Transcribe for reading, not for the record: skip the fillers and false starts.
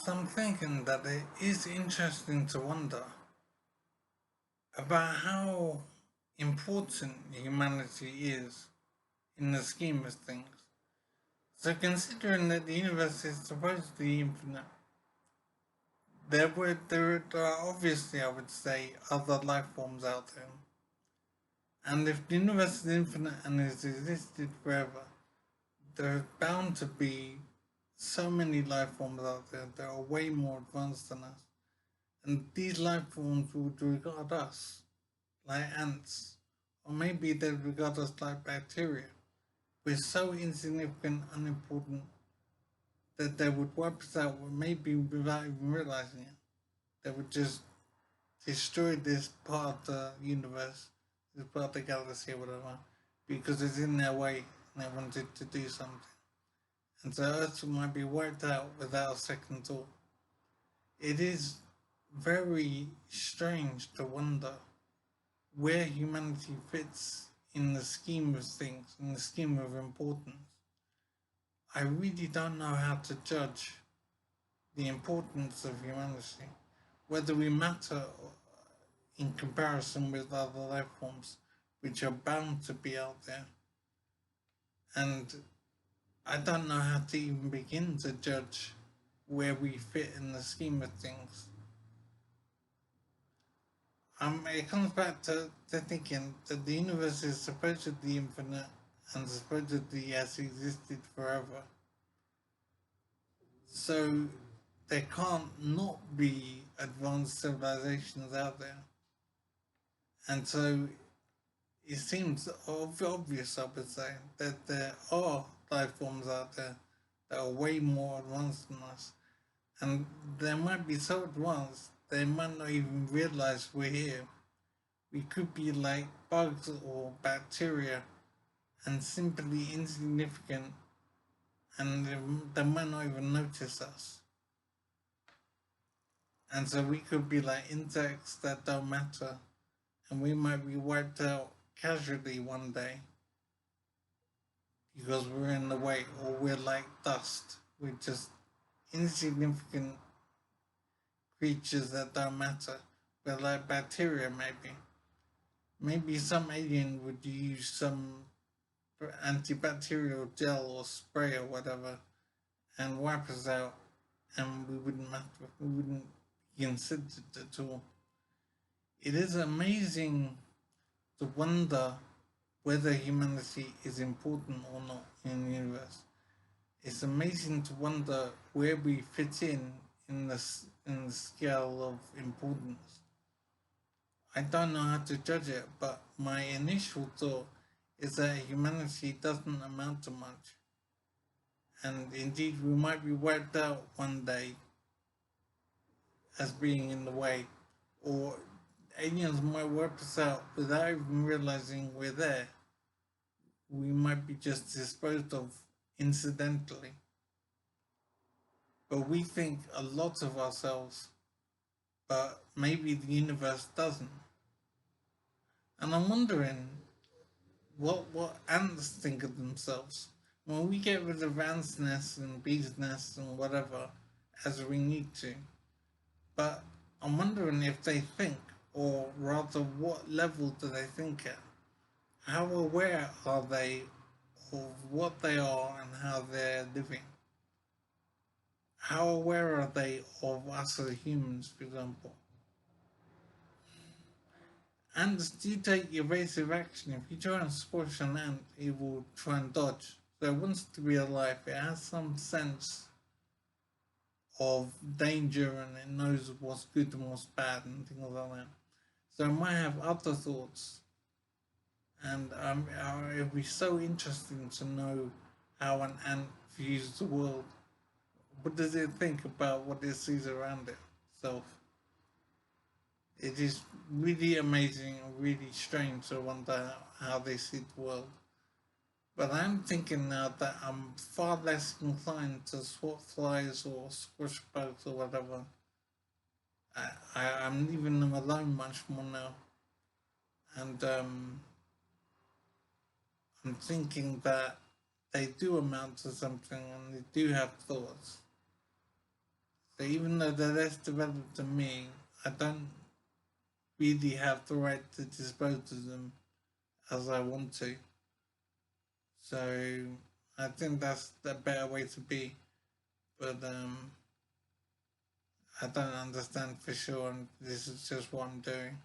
So I'm thinking that it is interesting to wonder about how important humanity is in the scheme of things. So considering that the universe is supposedly infinite, there are obviously, I would say, other life forms out there. And if the universe is infinite and has existed forever, there's bound to be so many life forms out there that are way more advanced than us. And these life forms would regard us like ants, or maybe they'd regard us like bacteria. We're so insignificant, unimportant, that they would wipe us out, maybe without even realizing it. They would just destroy this part of the universe, this part of the galaxy, or whatever, because it's in their way and they wanted to do something. And so Earth might be wiped out without a second thought. It is very strange to wonder where humanity fits in the scheme of things, in the scheme of importance. I really don't know how to judge the importance of humanity, whether we matter in comparison with other life forms which are bound to be out there. And I don't know how to even begin to judge where we fit in the scheme of things. It comes back to thinking that the universe is supposedly infinite and supposedly has existed forever. So there can't not be advanced civilizations out there. And so it seems obvious, I would say, that there are life forms out there that are way more advanced than us. And they might be so advanced, they might not even realize we're here. We could be like bugs or bacteria and simply insignificant, and they might not even notice us. And so we could be like insects that don't matter, and we might be wiped out casually one day because we're in the way, or we're like dust. We're just insignificant creatures that don't matter. We're like bacteria, maybe. Maybe some alien would use some antibacterial gel or spray or whatever and wipe us out, and we wouldn't matter. We wouldn't be considered at all. It is amazing to wonder whether humanity is important or not in the universe. It's amazing to wonder where we fit in the scale of importance. I don't know how to judge it, but my initial thought is that humanity doesn't amount to much. And indeed, we might be wiped out one day as being in the way, or aliens might wipe us out without even realizing we're there. We might be just disposed of incidentally. But we think a lot of ourselves, but maybe the universe doesn't. And I'm wondering what ants think of themselves. When we get rid of ants' nests and bees' nests and whatever, as we need to. But I'm wondering if they think, or rather, what level do they think at? How aware are they of what they are and how they're living? How aware are they of us as humans, for example? Ants do take evasive action. If you try and squash an ant, it will try and dodge. So it wants to be alive. It has some sense of danger and it knows what's good and what's bad and things like that. So it might have other thoughts. And it would be so interesting to know how an ant views the world. What does it think about what it sees around itself? It is really amazing and really strange to wonder how they see the world. But I'm thinking now that I'm far less inclined to swat flies or squish bugs or whatever. I'm leaving them alone much more now. And I'm thinking that they do amount to something and they do have thoughts. So even though they're less developed than me, I don't really have the right to dispose of them as I want to. So I think that's the better way to be. But I don't understand for sure, and this is just what I'm doing.